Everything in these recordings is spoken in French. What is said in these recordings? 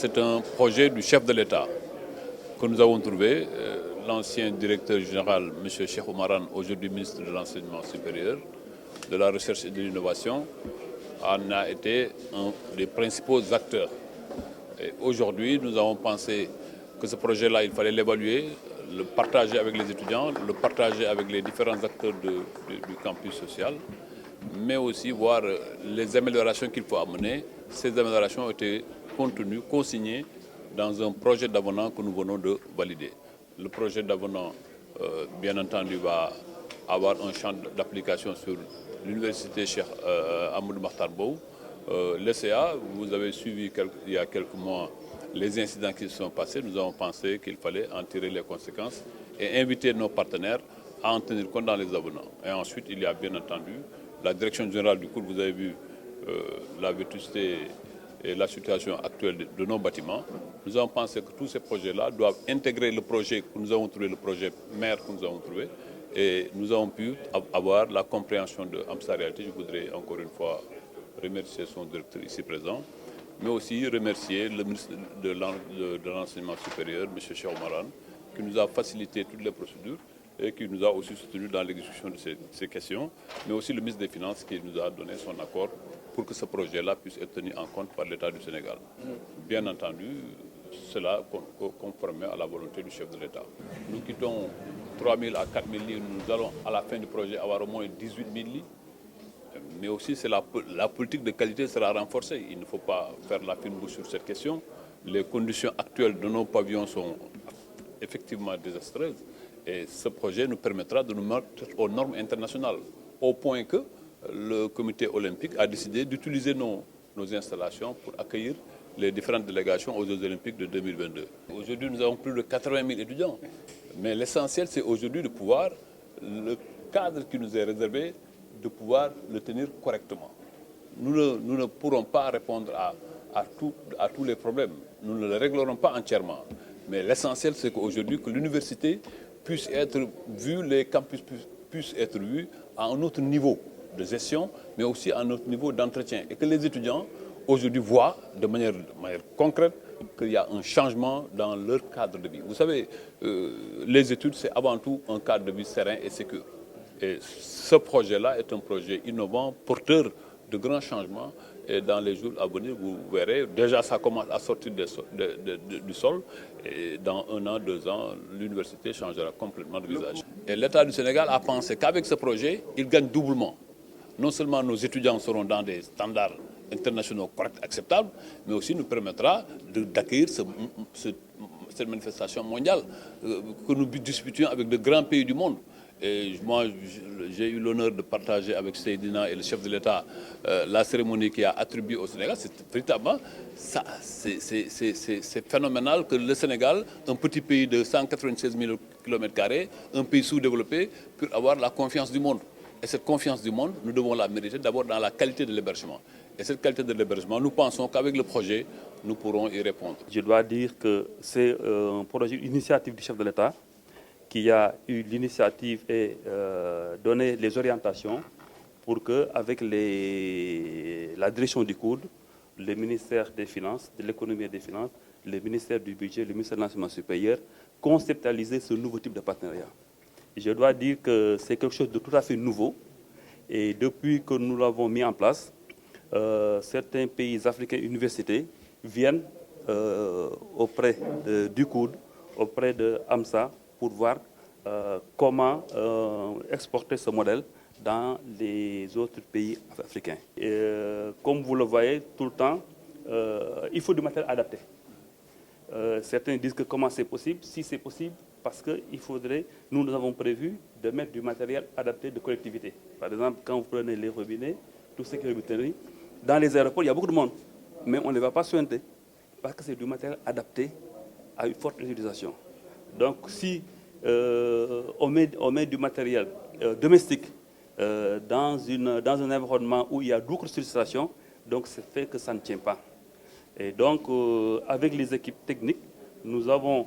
c'est un projet du chef de l'État que nous avons trouvé. L'ancien directeur général, M. Cheikh Oumarane, aujourd'hui ministre de l'Enseignement supérieur, de la Recherche et de l'Innovation, en a été un des principaux acteurs. Aujourd'hui, nous avons pensé que ce projet-là, il fallait l'évaluer, le partager avec les étudiants, le partager avec les différents acteurs du campus social, mais aussi voir les améliorations qu'il faut amener. Ces améliorations ont été contenues, consignées dans un projet d'avenant que nous venons de valider. Le projet d'avenant, bien entendu, va avoir un champ d'application sur l'université Cheikh Amadou Mahtar Mbow. L'ECA, vous avez suivi il y a quelques mois les incidents qui se sont passés. Nous avons pensé qu'il fallait en tirer les conséquences et inviter nos partenaires à en tenir compte dans les avenants. Et ensuite, il y a bien entendu la direction générale du cours. Vous avez vu la vétusté et la situation actuelle de nos bâtiments. Nous avons pensé que tous ces projets-là doivent intégrer le projet que nous avons trouvé, le projet maire que nous avons trouvé, et nous avons pu avoir la compréhension de sa réalité. Je voudrais encore une fois remercier son directeur ici présent, mais aussi remercier le ministre de l'Enseignement supérieur, M. Cheikh Oumarane, qui nous a facilité toutes les procédures et qui nous a aussi soutenus dans l'exécution de ces questions, mais aussi le ministre des Finances qui nous a donné son accord pour que ce projet-là puisse être tenu en compte par l'État du Sénégal. Bien entendu, cela conformément à la volonté du chef de l'État. Nous quittons 3 000 à 4 000 livres, nous allons à la fin du projet avoir au moins 18 000 lits. Mais aussi, la politique de qualité sera renforcée. Il ne faut pas faire la fine bouche sur cette question. Les conditions actuelles de nos pavillons sont effectivement désastreuses. Et ce projet nous permettra de nous mettre aux normes internationales, au point que le comité olympique a décidé d'utiliser nos installations pour accueillir les différentes délégations aux Jeux olympiques de 2022. Aujourd'hui, nous avons plus de 80 000 étudiants. Mais l'essentiel, c'est aujourd'hui de pouvoir, le cadre qui nous est réservé, de pouvoir le tenir correctement. Nous ne pourrons pas répondre à tous les problèmes. Nous ne les réglerons pas entièrement. Mais l'essentiel, c'est qu'aujourd'hui, que l'université puisse être vue, les campus puissent être vus à un autre niveau de gestion, mais aussi à un autre niveau d'entretien. Et que les étudiants, aujourd'hui, voient de manière concrète qu'il y a un changement dans leur cadre de vie. Vous savez, les études, c'est avant tout un cadre de vie serein et sécure. Et ce projet-là est un projet innovant, porteur de grands changements. Et dans les jours à venir, vous verrez, déjà ça commence à sortir du sol. Et dans 1 an, 2 ans, l'université changera complètement de visage. Et l'État du Sénégal a pensé qu'avec ce projet, il gagne doublement. Non seulement nos étudiants seront dans des standards internationaux corrects, acceptables, mais aussi nous permettra d'accueillir cette manifestation mondiale que nous disputions avec de grands pays du monde. Et moi, j'ai eu l'honneur de partager avec Seydina et le chef de l'État la cérémonie qui a attribué au Sénégal. C'est véritablement, c'est phénoménal que le Sénégal, un petit pays de 196 000 km², un pays sous-développé, puisse avoir la confiance du monde. Et cette confiance du monde, nous devons la mériter d'abord dans la qualité de l'hébergement. Et cette qualité de l'hébergement, nous pensons qu'avec le projet, nous pourrons y répondre. Je dois dire que c'est un projet, une initiative du chef de l'État qui a eu l'initiative et donné les orientations pour que, avec la direction du COUD, le ministère des Finances, de l'économie et des Finances, le ministère du Budget, le ministère de l'Enseignement supérieur, conceptualiser ce nouveau type de partenariat. Je dois dire que c'est quelque chose de tout à fait nouveau. Et depuis que nous l'avons mis en place, certains pays africains universités viennent auprès du COUD, auprès de AMSA, pour voir comment exporter ce modèle dans les autres pays africains. Comme vous le voyez tout le temps, il faut du matériel adapté. Certains disent que comment c'est possible? Si c'est possible, parce que nous avons prévu de mettre du matériel adapté de collectivité. Par exemple, quand vous prenez les robinets, tout ce qui est robinetterie, dans les aéroports, il y a beaucoup de monde, mais on ne va pas sointer, parce que c'est du matériel adapté à une forte utilisation. Donc si on met du matériel domestique dans un environnement où il y a beaucoup de sollicitation, donc c'est fait que ça ne tient pas. Et donc, avec les équipes techniques, nous avons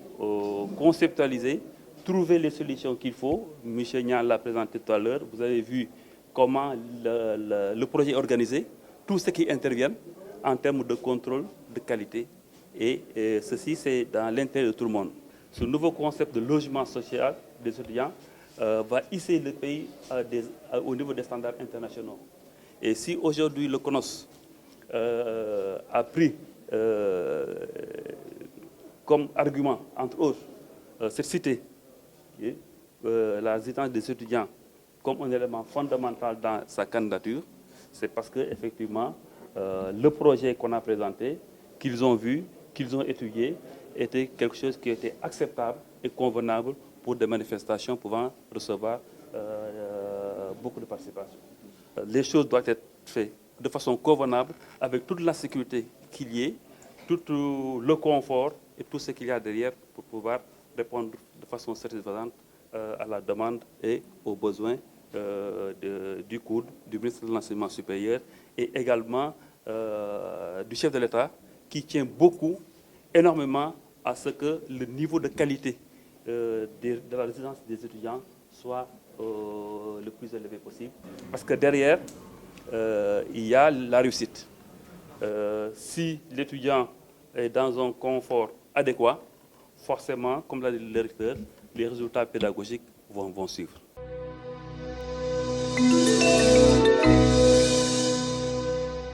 conceptualisé, trouvé les solutions qu'il faut. M. Nian l'a présenté tout à l'heure. Vous avez vu comment le projet est organisé, tout ce qui intervient en termes de contrôle, de qualité Et ceci, c'est dans l'intérêt de tout le monde. Ce nouveau concept de logement social des étudiants va hisser le pays au niveau des standards internationaux. Et si aujourd'hui le CONOS a pris comme argument, entre autres, cette cité, la résidence des étudiants, comme un élément fondamental dans sa candidature, c'est parce qu'effectivement, le projet qu'on a présenté, qu'ils ont vu, qu'ils ont étudié, était quelque chose qui était acceptable et convenable pour des manifestations pouvant recevoir beaucoup de participation. Les choses doivent être faites de façon convenable, avec toute la sécurité qu'il y ait, tout le confort et tout ce qu'il y a derrière pour pouvoir répondre de façon satisfaisante à la demande et aux besoins du COUD, du ministre de l'Enseignement supérieur et également du chef de l'État qui tient énormément à ce que le niveau de qualité de la résidence des étudiants soit le plus élevé possible. Parce que derrière, il y a la réussite. Si l'étudiant est dans un confort adéquat, forcément, comme l'a dit le recteur, les résultats pédagogiques vont suivre.